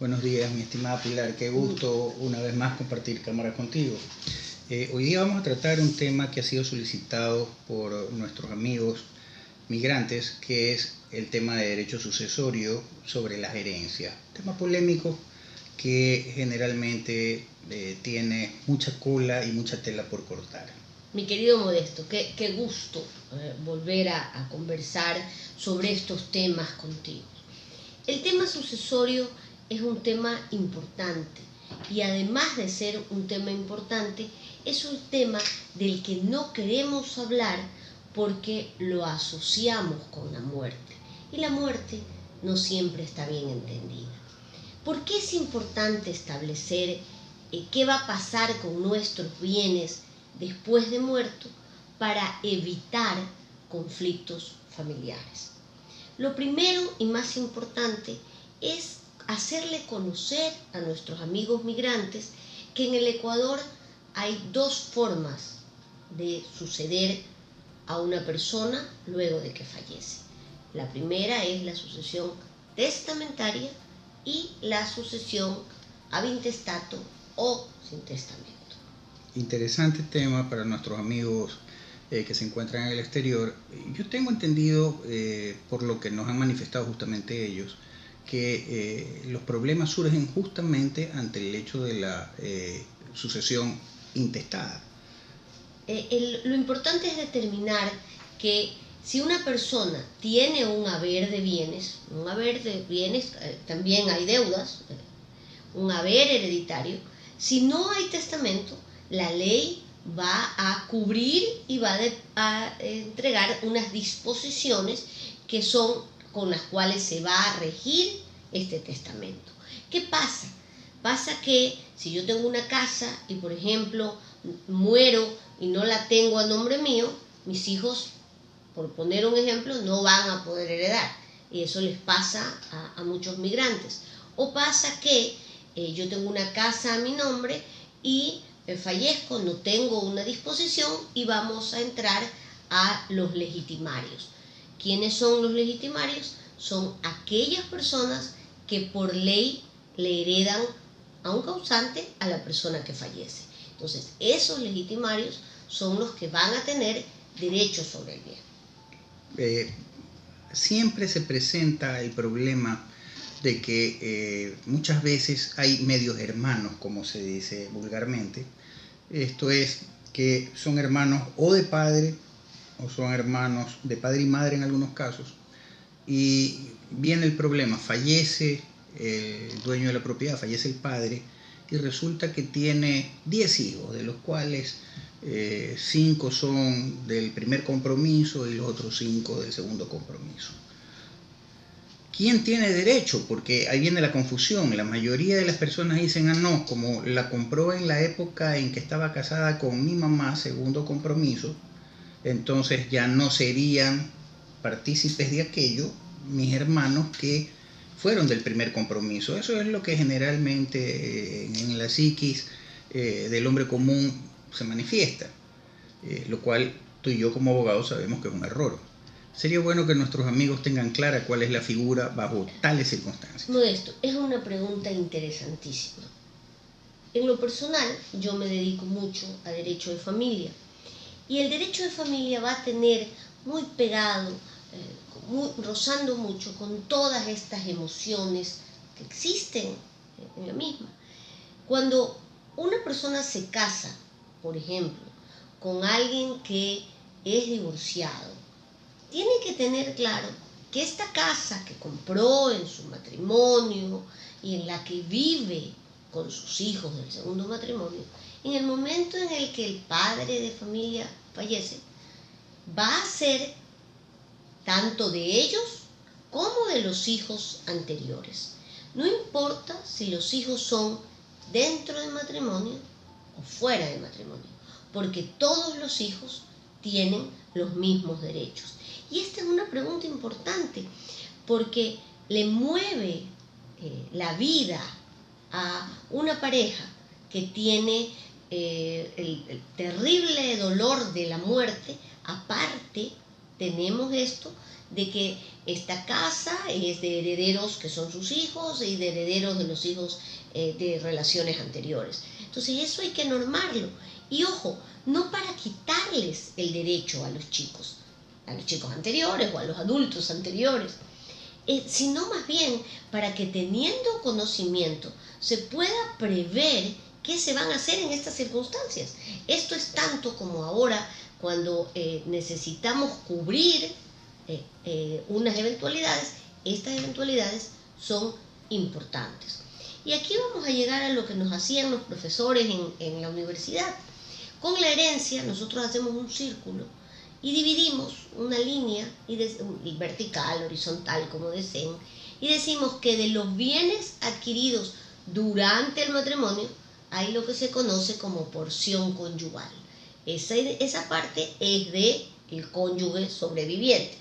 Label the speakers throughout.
Speaker 1: Buenos días, mi estimada Pilar. Qué gusto una vez más compartir cámara contigo. Hoy día vamos a tratar un tema que ha sido solicitado por nuestros amigos migrantes, que es el tema de derecho sucesorio sobre las herencias. Tema polémico que generalmente tiene mucha cola y mucha tela por cortar.
Speaker 2: Mi querido Modesto, qué gusto volver a conversar sobre estos temas contigo. El tema sucesorio es un tema importante y además de ser un tema importante, es un tema del que no queremos hablar porque lo asociamos con la muerte. Y la muerte no siempre está bien entendida. ¿Por qué es importante establecer qué va a pasar con nuestros bienes después de muerto para evitar conflictos familiares? Lo primero y más importante es hacerle conocer a nuestros amigos migrantes que en el Ecuador hay dos formas de suceder a una persona luego de que fallece. La primera es la sucesión testamentaria y la sucesión ab intestato o sin testamento.
Speaker 1: Interesante tema para nuestros amigos que se encuentran en el exterior. Yo tengo entendido, por lo que nos han manifestado justamente ellos, que los problemas surgen justamente ante el hecho de la sucesión intestada.
Speaker 2: Lo importante es determinar que si una persona tiene un haber de bienes, también hay deudas, un haber hereditario, si no hay testamento, la ley va a cubrir y va a entregar unas disposiciones que son con las cuales se va a regir este testamento. ¿Qué pasa? Pasa que si yo tengo una casa y, por ejemplo, muero y no la tengo a nombre mío, mis hijos, por poner un ejemplo, no van a poder heredar. Y eso les pasa a muchos migrantes. O pasa que yo tengo una casa a mi nombre y fallezco, no tengo una disposición y vamos a entrar a los legitimarios. ¿Quiénes son los legitimarios? Son aquellas personas que por ley le heredan a un causante a la persona que fallece. Entonces, esos legitimarios son los que van a tener derechos sobre el bien.
Speaker 1: Siempre se presenta el problema de que muchas veces hay medios hermanos, como se dice vulgarmente. Esto es que son hermanos o de padre o son hermanos de padre y madre en algunos casos. Y viene el problema, fallece el dueño de la propiedad, fallece el padre y resulta que tiene 10 hijos, de los cuales 5 son del primer compromiso y los otros 5 del segundo compromiso. ¿Quién tiene derecho? Porque ahí viene la confusión. La mayoría de las personas dicen, no, como la compró en la época en que estaba casada con mi mamá, segundo compromiso, entonces ya no serían partícipes de aquello mis hermanos que fueron del primer compromiso. Eso es lo que generalmente en la psiquis del hombre común se manifiesta, lo cual tú y yo como abogados sabemos que es un error. Sería bueno que nuestros amigos tengan clara cuál es la figura bajo tales circunstancias.
Speaker 2: Modesto, es una pregunta interesantísima. En lo personal, yo me dedico mucho a derecho de familia. Y el derecho de familia va a tener muy pegado, rozando mucho con todas estas emociones que existen en la misma. Cuando una persona se casa, por ejemplo, con alguien que es divorciado, tiene que tener claro que esta casa que compró en su matrimonio y en la que vive con sus hijos del segundo matrimonio, en el momento en el que el padre de familia fallece, va a ser tanto de ellos como de los hijos anteriores. No importa si los hijos son dentro del matrimonio o fuera del matrimonio, porque todos los hijos tienen los mismos derechos. Y esta es una pregunta importante, porque le mueve la vida a una pareja que tiene el terrible dolor de la muerte. Aparte, tenemos esto de que esta casa es de herederos que son sus hijos y de herederos de los hijos de relaciones anteriores. Entonces eso hay que normarlo. Y ojo, no para quitarles el derecho a los chicos anteriores o a los adultos anteriores, sino más bien para que teniendo conocimiento se pueda prever qué se van a hacer en estas circunstancias. Esto es tanto como ahora cuando necesitamos cubrir unas eventualidades. Estas eventualidades son importantes. Y aquí vamos a llegar a lo que nos hacían los profesores en la universidad. Con la herencia nosotros hacemos un círculo y dividimos una línea vertical, horizontal, como deseen, y decimos que de los bienes adquiridos durante el matrimonio hay lo que se conoce como porción conyugal. Esa parte es del cónyuge sobreviviente,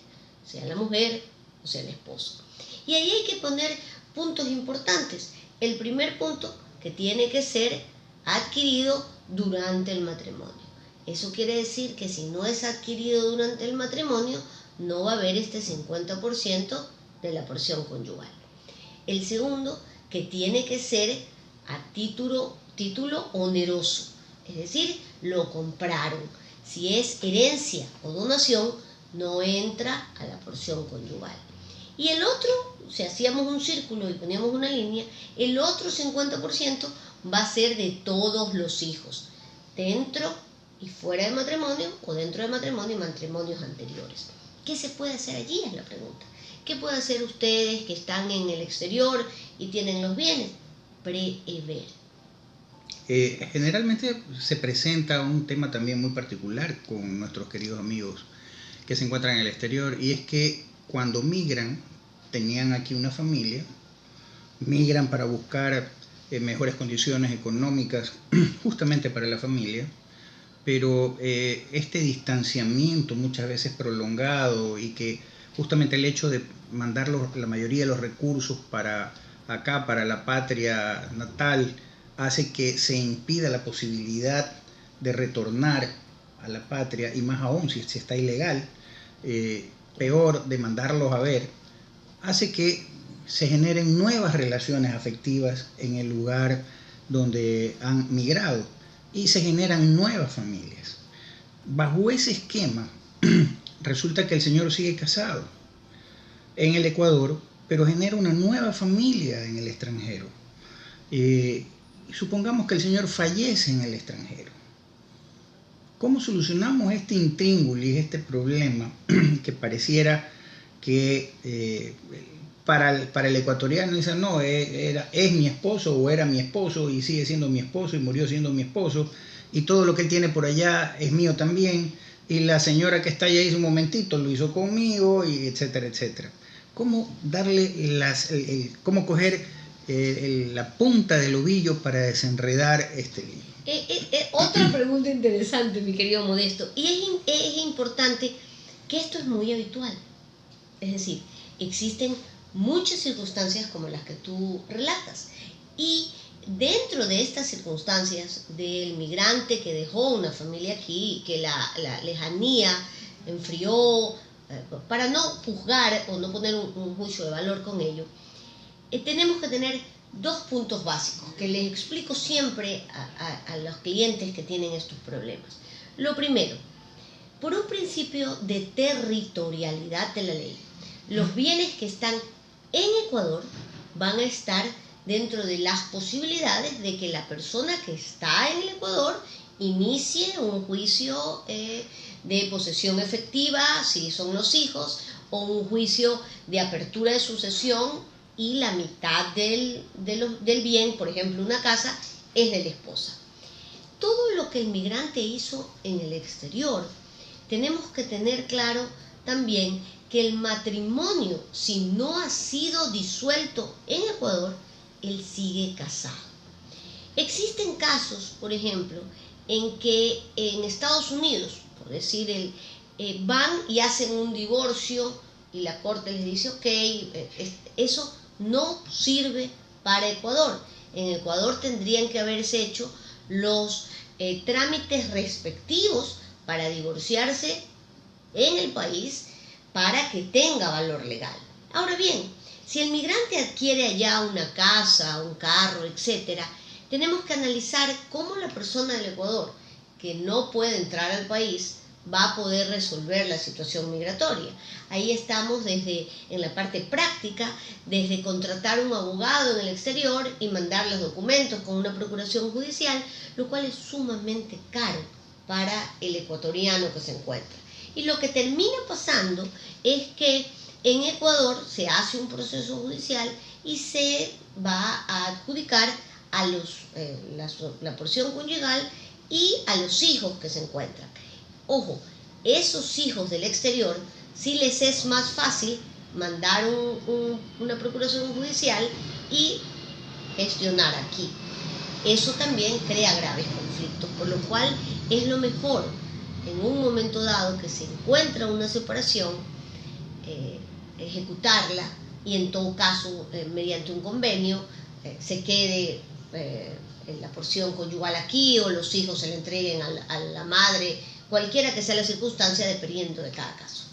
Speaker 2: sea la mujer o sea el esposo. Y ahí hay que poner puntos importantes. El primer punto, que tiene que ser adquirido durante el matrimonio. Eso quiere decir que si no es adquirido durante el matrimonio, no va a haber este 50% de la porción conyugal. El segundo, que tiene que ser a título oneroso, es decir, lo compraron. Si es herencia o donación, no entra a la porción conyugal. Y el otro, si hacíamos un círculo y poníamos una línea, el otro 50% va a ser de todos los hijos, dentro y fuera de matrimonio, o dentro de matrimonio y matrimonios anteriores. ¿Qué se puede hacer allí? Es la pregunta. ¿Qué pueden hacer ustedes que están en el exterior y tienen los bienes? Prever.
Speaker 1: Generalmente se presenta un tema también muy particular con nuestros queridos amigos que se encuentran en el exterior, y es que cuando migran, tenían aquí una familia, migran para buscar mejores condiciones económicas justamente para la familia, pero este distanciamiento muchas veces prolongado, y que justamente el hecho de mandar la mayoría de los recursos para acá, para la patria natal, hace que se impida la posibilidad de retornar a la patria, y más aún si está ilegal, peor, de mandarlos a ver, hace que se generen nuevas relaciones afectivas en el lugar donde han migrado y se generan nuevas familias. Bajo ese esquema, resulta que el señor sigue casado en el Ecuador, pero genera una nueva familia en el extranjero. Supongamos que el señor fallece en el extranjero. ¿Cómo solucionamos este intríngulis, este problema que pareciera que para el ecuatoriano dice, no, es mi esposo o era mi esposo y sigue siendo mi esposo y murió siendo mi esposo, y todo lo que él tiene por allá es mío también, y la señora que está allá hizo un momentito, lo hizo conmigo, y etcétera, etcétera? ¿Cómo cómo coger la punta del ovillo para desenredar este lío?
Speaker 2: Otra pregunta interesante, mi querido Modesto, y es importante que esto es muy habitual. Es decir, existen muchas circunstancias como las que tú relatas, y dentro de estas circunstancias del migrante que dejó una familia aquí, que la lejanía enfrió, para no juzgar o no poner un juicio de valor con ello, tenemos que tener dos puntos básicos que les explico siempre a los clientes que tienen estos problemas. Lo primero, por un principio de territorialidad de la ley, los bienes que están en Ecuador van a estar dentro de las posibilidades de que la persona que está en el Ecuador inicie un juicio de posesión efectiva, si son los hijos, o un juicio de apertura de sucesión, y la mitad del bien, por ejemplo una casa, es de la esposa. Todo lo que el migrante hizo en el exterior, tenemos que tener claro también que el matrimonio, si no ha sido disuelto en Ecuador, él sigue casado. Existen casos, por ejemplo, en que en Estados Unidos, por decir, van y hacen un divorcio y la corte les dice, ok, eso no sirve para Ecuador. En Ecuador tendrían que haberse hecho los trámites respectivos para divorciarse en el país, para que tenga valor legal. Ahora bien, si el migrante adquiere allá una casa, un carro, etc., tenemos que analizar cómo la persona del Ecuador, que no puede entrar al país, va a poder resolver la situación migratoria. Ahí estamos en la parte práctica, desde contratar un abogado en el exterior y mandar los documentos con una procuración judicial, lo cual es sumamente caro para el ecuatoriano que se encuentra. Y lo que termina pasando es que en Ecuador se hace un proceso judicial y se va a adjudicar a la porción conyugal y a los hijos que se encuentran. Ojo, esos hijos del exterior sí les es más fácil mandar una procuración judicial y gestionar aquí. Eso también crea graves conflictos, por lo cual es lo mejor en un momento dado que se encuentra una separación, ejecutarla y en todo caso mediante un convenio se quede la porción conyugal aquí o los hijos se le entreguen a la madre, cualquiera que sea la circunstancia, dependiendo de cada caso.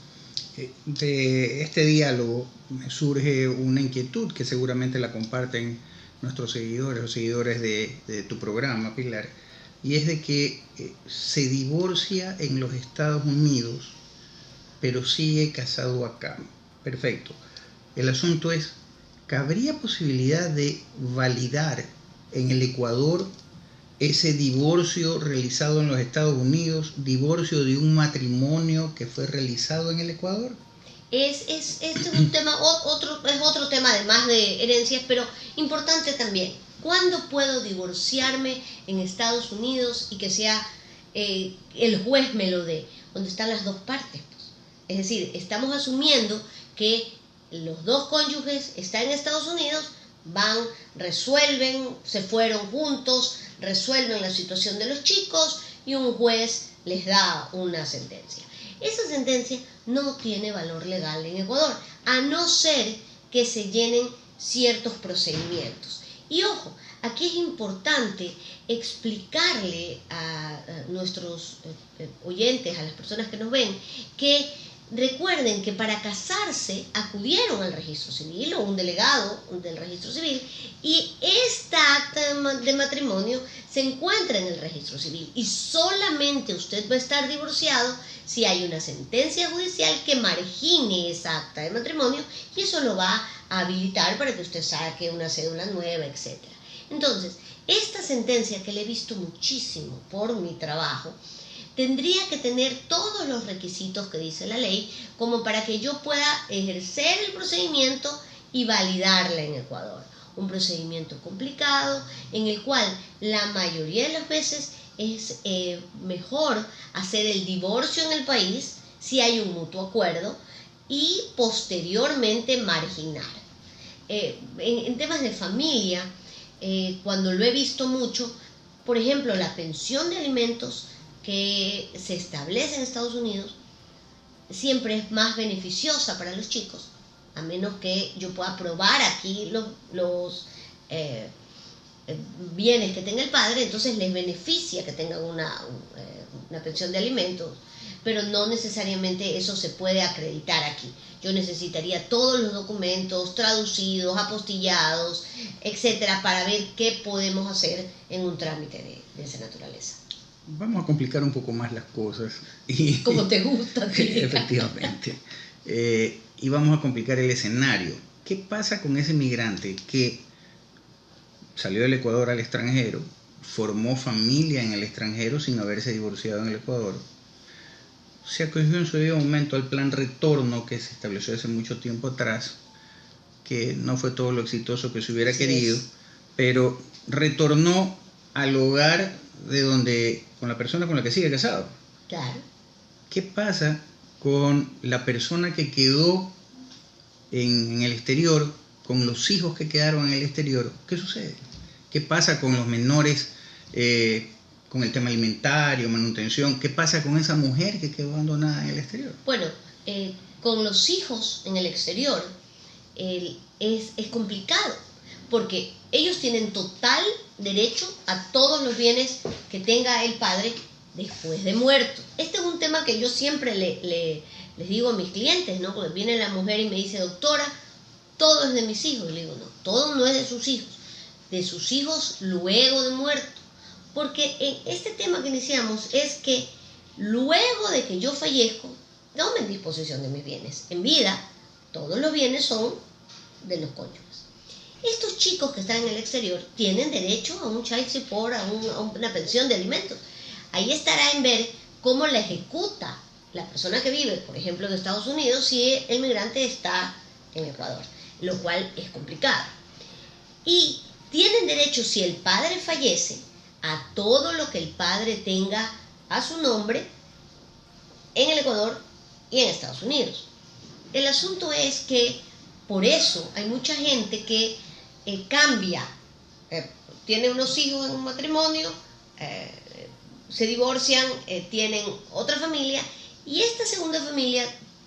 Speaker 1: De este diálogo me surge una inquietud que seguramente la comparten nuestros seguidores, los seguidores de tu programa, Pilar, y es de que se divorcia en los Estados Unidos, pero sigue casado acá. Perfecto. El asunto es, ¿cabría posibilidad de validar en el Ecuador ese divorcio realizado en los Estados Unidos, divorcio de un matrimonio que fue realizado en el Ecuador?
Speaker 2: Este es un tema, es otro tema además de herencias, pero importante también. ¿Cuándo puedo divorciarme en Estados Unidos y que sea el juez me lo dé? Donde están las dos partes. Pues. Es decir, estamos asumiendo que los dos cónyuges están en Estados Unidos, resuelven, se fueron juntos, resuelven la situación de los chicos y un juez les da una sentencia. Esa sentencia no tiene valor legal en Ecuador, a no ser que se llenen ciertos procedimientos. Y ojo, aquí es importante explicarle a nuestros oyentes, a las personas que nos ven, que recuerden que para casarse acudieron al registro civil o un delegado del registro civil y esta acta de matrimonio se encuentra en el registro civil y solamente usted va a estar divorciado si hay una sentencia judicial que margine esa acta de matrimonio y eso lo va a habilitar para que usted saque una cédula nueva, etc. Entonces, esta sentencia que le he visto muchísimo por mi trabajo, tendría que tener todos los requisitos que dice la ley como para que yo pueda ejercer el procedimiento y validarla en Ecuador. Un procedimiento complicado en el cual la mayoría de las veces es mejor hacer el divorcio en el país si hay un mutuo acuerdo y posteriormente marginar. En temas de familia, cuando lo he visto mucho, por ejemplo, la pensión de alimentos que se establece en Estados Unidos siempre es más beneficiosa para los chicos, a menos que yo pueda probar aquí los bienes que tenga el padre, entonces les beneficia que tengan una pensión de alimentos, pero no necesariamente eso se puede acreditar aquí. Yo necesitaría todos los documentos traducidos, apostillados, etcétera, para ver qué podemos hacer en un trámite de esa naturaleza.
Speaker 1: Vamos a complicar un poco más las cosas.
Speaker 2: Como te gusta.
Speaker 1: Efectivamente. Y vamos a complicar el escenario. ¿Qué pasa con ese migrante que salió del Ecuador al extranjero, formó familia en el extranjero sin haberse divorciado en el Ecuador? Se acogió en su debido momento al plan retorno que se estableció hace mucho tiempo atrás, que no fue todo lo exitoso que se hubiera querido, pero retornó al hogar con la persona con la que sigue casado.
Speaker 2: Claro.
Speaker 1: ¿Qué pasa con la persona que quedó en el exterior, con los hijos que quedaron en el exterior? ¿Qué sucede? ¿Qué pasa con los menores, con el tema alimentario, manutención? ¿Qué pasa con esa mujer que quedó abandonada en el exterior?
Speaker 2: Bueno, con los hijos en el exterior es complicado, porque ellos tienen total derecho a todos los bienes que tenga el padre después de muerto. Este es un tema que yo siempre les digo a mis clientes, ¿no? Porque viene la mujer y me dice, doctora, todo es de mis hijos. Y le digo, no, todo no es de sus hijos luego de muerto. Porque en este tema que iniciamos es que luego de que yo fallezco, tomen disposición de mis bienes. En vida, todos los bienes son de los cónyuges. Estos chicos que están en el exterior tienen derecho a un child support, a una pensión de alimentos. Ahí estará en ver cómo la ejecuta la persona que vive, por ejemplo, en Estados Unidos, si el migrante está en Ecuador, lo cual es complicado. Y tienen derecho, si el padre fallece, a todo lo que el padre tenga a su nombre en el Ecuador y en Estados Unidos. El asunto es que por eso hay mucha gente que cambia, tiene unos hijos en un matrimonio, se divorcian, tienen otra familia, y esta segunda familia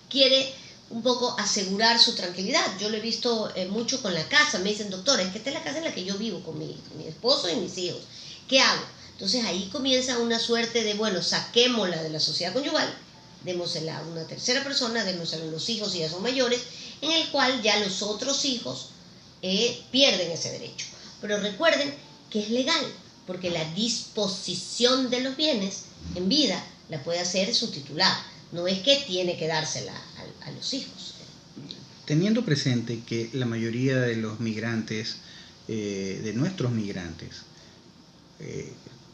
Speaker 2: quiere un poco asegurar su tranquilidad. Yo lo he visto mucho con la casa. Me dicen, doctora, es que esta es la casa en la que yo vivo con mi esposo y mis hijos. ¿Qué hago? Entonces ahí comienza una suerte de, bueno, saquémosla de la sociedad conyugal, démosela a una tercera persona, démosela a los hijos si ya son mayores, en el cual ya los otros hijos pierden ese derecho. Pero recuerden que es legal, porque la disposición de los bienes en vida la puede hacer su titular. No es que tiene que dársela a los hijos.
Speaker 1: Teniendo presente que la mayoría de los migrantes, de nuestros migrantes,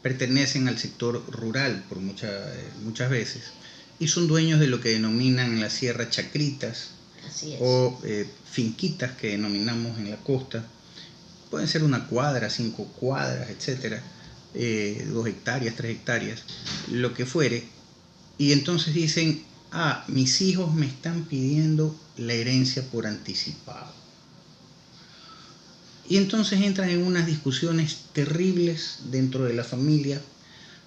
Speaker 1: pertenecen al sector rural por muchas veces y son dueños de lo que denominan en la sierra chacritas.
Speaker 2: Así es.
Speaker 1: O finquitas que denominamos en la costa. Pueden ser 1 cuadra, 5 cuadras, etcétera, 2 hectáreas, 3 hectáreas, lo que fuere. Y entonces dicen, mis hijos me están pidiendo la herencia por anticipado. Y entonces entran en unas discusiones terribles dentro de la familia,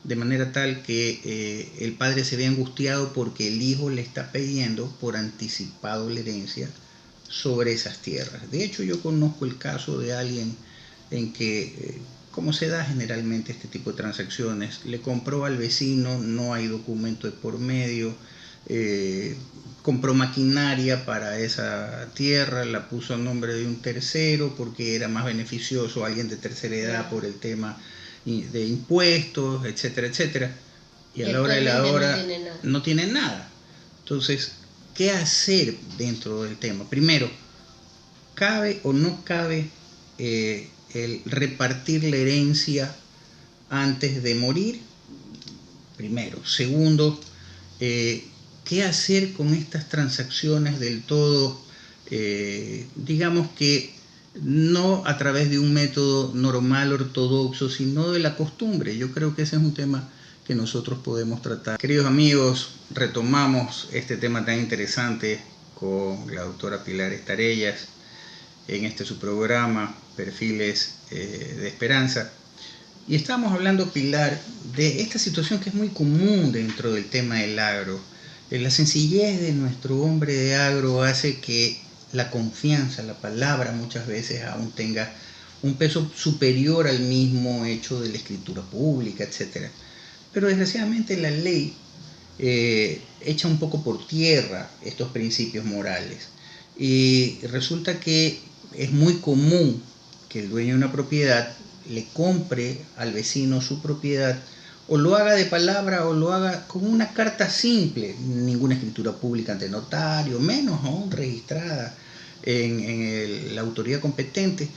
Speaker 1: de manera tal que el padre se ve angustiado porque el hijo le está pidiendo por anticipado la herencia sobre esas tierras. De hecho, yo conozco el caso de alguien en que, como se da generalmente este tipo de transacciones, le compró al vecino, no hay documento de por medio, compró maquinaria para esa tierra, la puso a nombre de un tercero porque era más beneficioso, alguien de tercera edad, por el tema de impuestos, etcétera, etcétera, y a la hora de la hora no tiene nada. Entonces, ¿qué hacer dentro del tema? Primero, ¿cabe o no cabe el repartir la herencia antes de morir? Primero. Segundo, ¿qué hacer con estas transacciones del todo, digamos que no a través de un método normal, ortodoxo, sino de la costumbre? Yo creo que ese es un tema que nosotros podemos tratar. Queridos amigos, retomamos este tema tan interesante con la doctora Pilar Estarellas en su programa Perfiles de Esperanza. Y estamos hablando, Pilar, de esta situación que es muy común dentro del tema del agro. La sencillez de nuestro hombre de agro hace que la confianza, la palabra muchas veces aún tenga un peso superior al mismo hecho de la escritura pública, etc. Pero desgraciadamente la ley echa un poco por tierra estos principios morales. Y resulta que es muy común que el dueño de una propiedad le compre al vecino su propiedad, o lo haga de palabra o lo haga con una carta simple, ninguna escritura pública ante notario, menos aún registrada en la autoridad competente.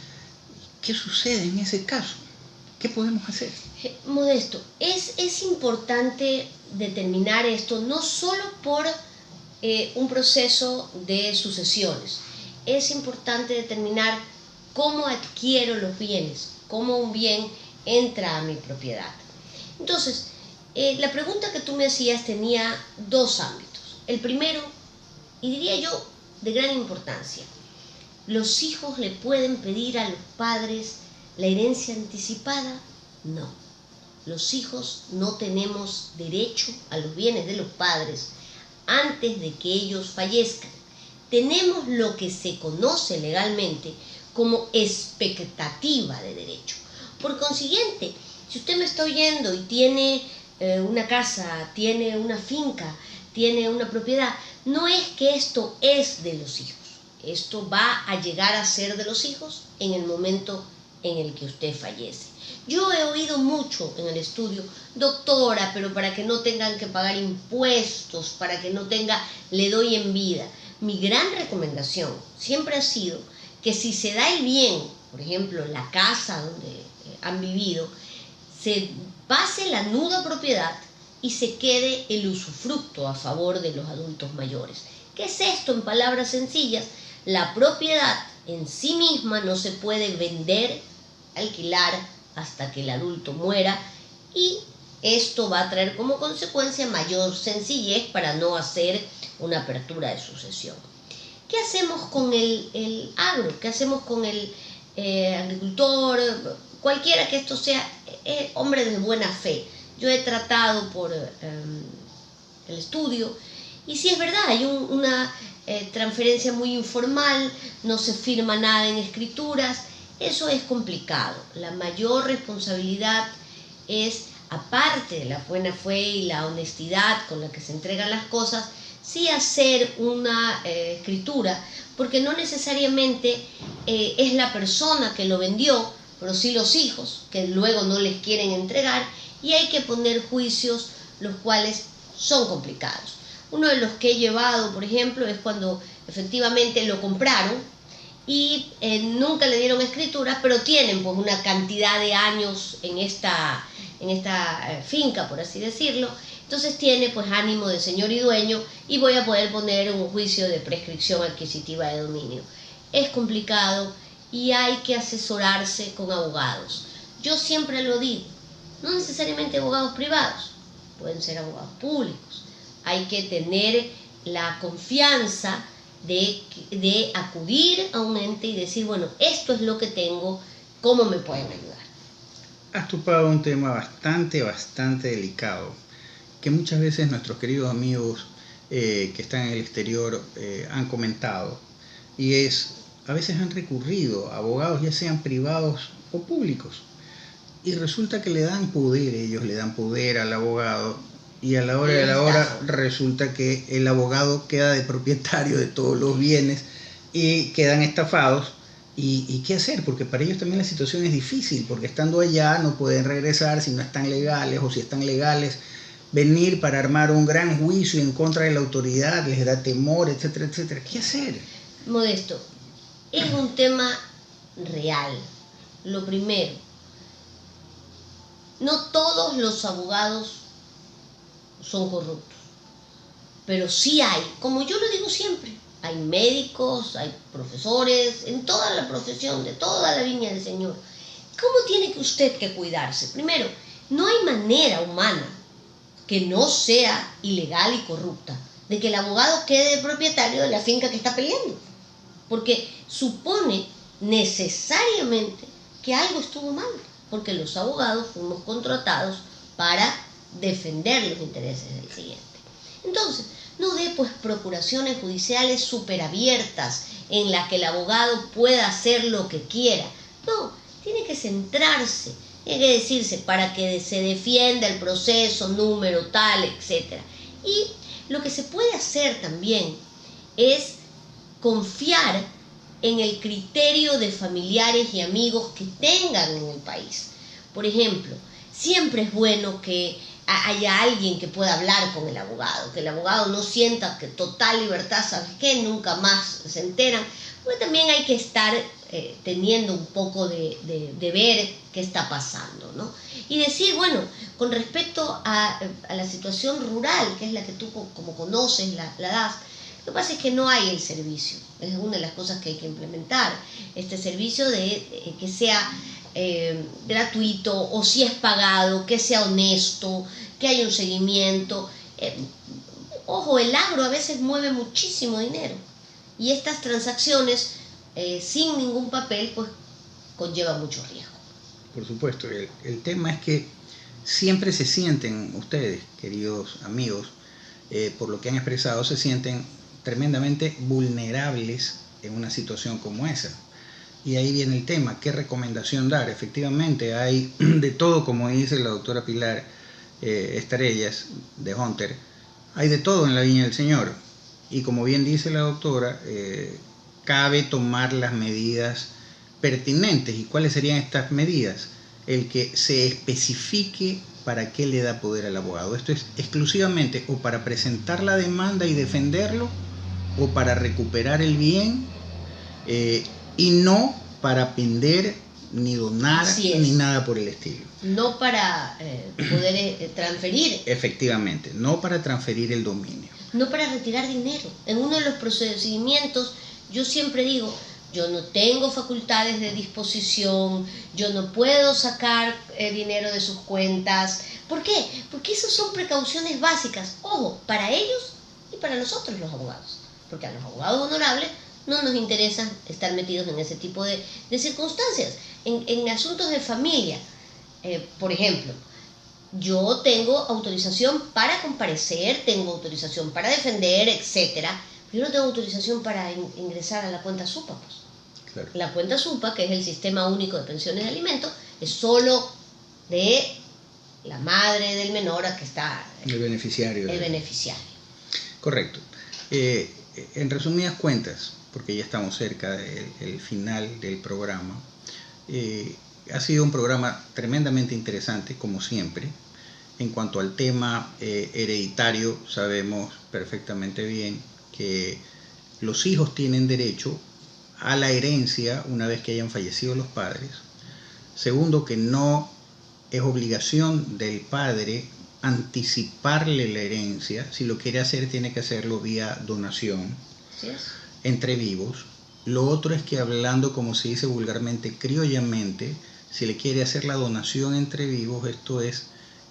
Speaker 1: ¿Qué sucede en ese caso? ¿Qué podemos hacer?
Speaker 2: Modesto, es importante determinar esto no solo por un proceso de sucesiones. Es importante determinar cómo adquiero los bienes, cómo un bien entra a mi propiedad. Entonces, la pregunta que tú me hacías tenía 2 ámbitos. El primero, y diría yo de gran importancia, ¿los hijos le pueden pedir a los padres la herencia anticipada? No. Los hijos no tenemos derecho a los bienes de los padres antes de que ellos fallezcan. Tenemos lo que se conoce legalmente como expectativa de derecho. Por consiguiente, si usted me está oyendo y tiene una casa, tiene una finca, tiene una propiedad, no es que esto es de los hijos. Esto va a llegar a ser de los hijos en el momento en el que usted fallece. Yo he oído mucho en el estudio, doctora, pero para que no tengan que pagar impuestos, para que no tenga, le doy en vida. Mi gran recomendación siempre ha sido que si se da el bien, por ejemplo, la casa donde han vivido, se pase la nuda propiedad y se quede el usufructo a favor de los adultos mayores. ¿Qué es esto en palabras sencillas? La propiedad en sí misma no se puede vender, alquilar hasta que el adulto muera, y esto va a traer como consecuencia mayor sencillez para no hacer una apertura de sucesión. ¿Qué hacemos con el agro? ¿Qué hacemos con el agricultor? Cualquiera que esto sea, hombre de buena fe. Yo he tratado por el estudio, y sí es verdad, hay una transferencia muy informal, no se firma nada en escrituras. Eso es complicado. La mayor responsabilidad es, aparte de la buena fe y la honestidad con la que se entregan las cosas, sí hacer una escritura, porque no necesariamente es la persona que lo vendió, pero sí los hijos, que luego no les quieren entregar, y hay que poner juicios, los cuales son complicados. Uno de los que he llevado, por ejemplo, es cuando efectivamente lo compraron y nunca le dieron escritura, pero tienen pues una cantidad de años en esta finca, por así decirlo. Entonces tiene pues ánimo de señor y dueño, y voy a poder poner un juicio de prescripción adquisitiva de dominio. Es complicado y hay que asesorarse con abogados. Yo siempre lo digo, no necesariamente abogados privados, pueden ser abogados públicos. Hay que tener la confianza de acudir a un ente y decir, bueno, esto es lo que tengo, ¿cómo me pueden ayudar?
Speaker 1: Has topado un tema bastante delicado, que muchas veces nuestros queridos amigos que están en el exterior han comentado, y es, a veces han recurrido a abogados, ya sean privados o públicos, y resulta que ellos le dan poder al abogado, y a la hora de la hora resulta que el abogado queda de propietario de todos los bienes y quedan estafados. ¿Y qué hacer? Porque para ellos también la situación es difícil, porque estando allá no pueden regresar si no están legales, o si están legales, venir para armar un gran juicio en contra de la autoridad les da temor, etcétera, etcétera. ¿Qué hacer?
Speaker 2: Modesto, es un tema real. Lo primero, no todos los abogados son corruptos, pero sí hay, como yo lo digo siempre, hay médicos, hay profesores, en toda la profesión, de toda la viña del Señor. ¿Cómo tiene que usted que cuidarse? Primero, no hay manera humana que no sea ilegal y corrupta de que el abogado quede propietario de la finca que está peleando, porque supone necesariamente que algo estuvo mal, porque los abogados fuimos contratados para defender los intereses del cliente. Entonces, no dé pues procuraciones judiciales súper abiertas en las que el abogado pueda hacer lo que quiera. No, tiene que centrarse, tiene que decirse para que se defienda el proceso, número tal, etc. Y lo que se puede hacer también es confiar en el criterio de familiares y amigos que tengan en el país. Por ejemplo, siempre es bueno que haya alguien que pueda hablar con el abogado, que el abogado no sienta que total libertad, ¿sabes qué? Nunca más se enteran, porque también hay que estar teniendo un poco de ver qué está pasando, ¿no? Y decir, bueno, con respecto a la situación rural, que es la que tú como conoces, la das, lo que pasa es que no hay el servicio, es una de las cosas que hay que implementar, este servicio de que sea gratuito, o si es pagado, que sea honesto, que haya un seguimiento. Ojo, el agro a veces mueve muchísimo dinero, y estas transacciones sin ningún papel pues conlleva mucho riesgo.
Speaker 1: Por supuesto, el tema es que siempre se sienten ustedes, queridos amigos, por lo que han expresado, se sienten tremendamente vulnerables en una situación como esa. Y ahí viene el tema, ¿qué recomendación dar? Efectivamente, hay de todo, como dice la doctora Pilar Estarellas, de Hunter, hay de todo en la viña del Señor. y como bien dice la doctora, cabe tomar las medidas pertinentes. ¿Y cuáles serían estas medidas? El que se especifique para qué le da poder al abogado. Esto es exclusivamente o para presentar la demanda y defenderlo, o para recuperar el bien, y no para pender, ni donar, ni nada por el estilo.
Speaker 2: No para poder transferir.
Speaker 1: Efectivamente, no para transferir el dominio.
Speaker 2: No para retirar dinero. En uno de los procedimientos, yo siempre digo, yo no tengo facultades de disposición, yo no puedo sacar dinero de sus cuentas. ¿Por qué? Porque esas son precauciones básicas, ojo, para ellos y para nosotros los abogados. Porque a los abogados honorables no nos interesa estar metidos en ese tipo de circunstancias. En asuntos de familia, por ejemplo, yo tengo autorización para comparecer, tengo autorización para defender, etc. Yo no tengo autorización para ingresar a la cuenta SUPA. Pues. Claro. La cuenta SUPA, que es el Sistema Único de Pensiones de Alimentos, es solo de la madre del menor a que está
Speaker 1: el beneficiario.
Speaker 2: El beneficiario.
Speaker 1: Correcto. En resumidas cuentas, porque ya estamos cerca del final del programa, ha sido un programa tremendamente interesante, como siempre. En cuanto al tema hereditario, sabemos perfectamente bien que los hijos tienen derecho a la herencia una vez que hayan fallecido los padres. Segundo, que no es obligación del padre anticiparle la herencia. Si lo quiere hacer, tiene que hacerlo vía donación.
Speaker 2: ¿Sí es?
Speaker 1: Entre vivos. Lo otro es que, hablando como se dice vulgarmente, criollamente, si le quiere hacer la donación entre vivos, esto es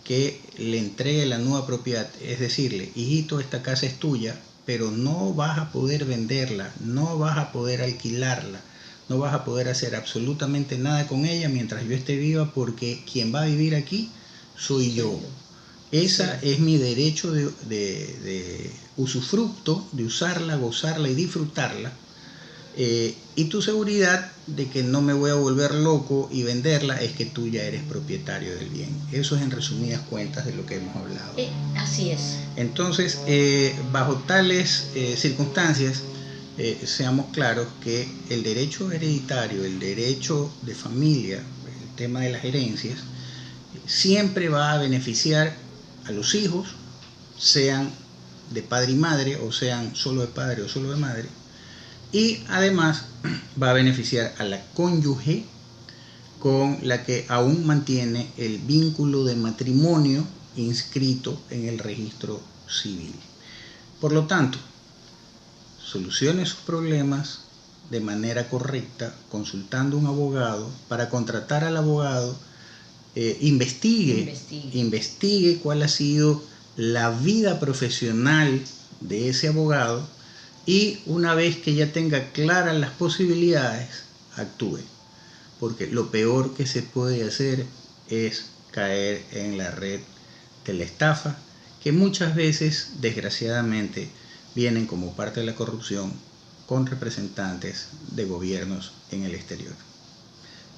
Speaker 1: que le entregue la nueva propiedad, es decirle, hijito, esta casa es tuya, pero no vas a poder venderla, no vas a poder alquilarla, no vas a poder hacer absolutamente nada con ella mientras yo esté viva, porque quien va a vivir aquí soy yo. Esa es mi derecho de usufructo, de usarla, gozarla y disfrutarla. Y tu seguridad de que no me voy a volver loco y venderla es que tú ya eres propietario del bien. Eso es en resumidas cuentas de lo que hemos hablado.
Speaker 2: Así es.
Speaker 1: Entonces, bajo tales circunstancias, seamos claros que el derecho hereditario, el derecho de familia, el tema de las herencias, siempre va a beneficiar a los hijos, sean de padre y madre, o sean solo de padre o solo de madre, y además va a beneficiar a la cónyuge con la que aún mantiene el vínculo de matrimonio inscrito en el registro civil. Por lo tanto, solucione sus problemas de manera correcta, consultando a un abogado. Para contratar al abogado, investigue cuál ha sido la vida profesional de ese abogado, y una vez que ya tenga claras las posibilidades, actúe, porque lo peor que se puede hacer es caer en la red de la estafa, que muchas veces, desgraciadamente, vienen como parte de la corrupción con representantes de gobiernos en el exterior.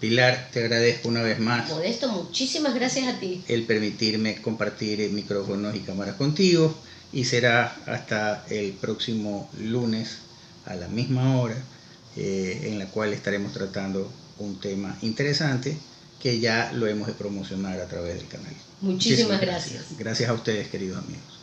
Speaker 1: Pilar, te agradezco una vez más.
Speaker 2: Modesto, muchísimas gracias a ti.
Speaker 1: El permitirme compartir micrófonos y cámaras contigo, y será hasta el próximo lunes a la misma hora, en la cual estaremos tratando un tema interesante que ya lo hemos de promocionar a través del canal.
Speaker 2: Muchísimas gracias.
Speaker 1: Gracias a ustedes, queridos amigos.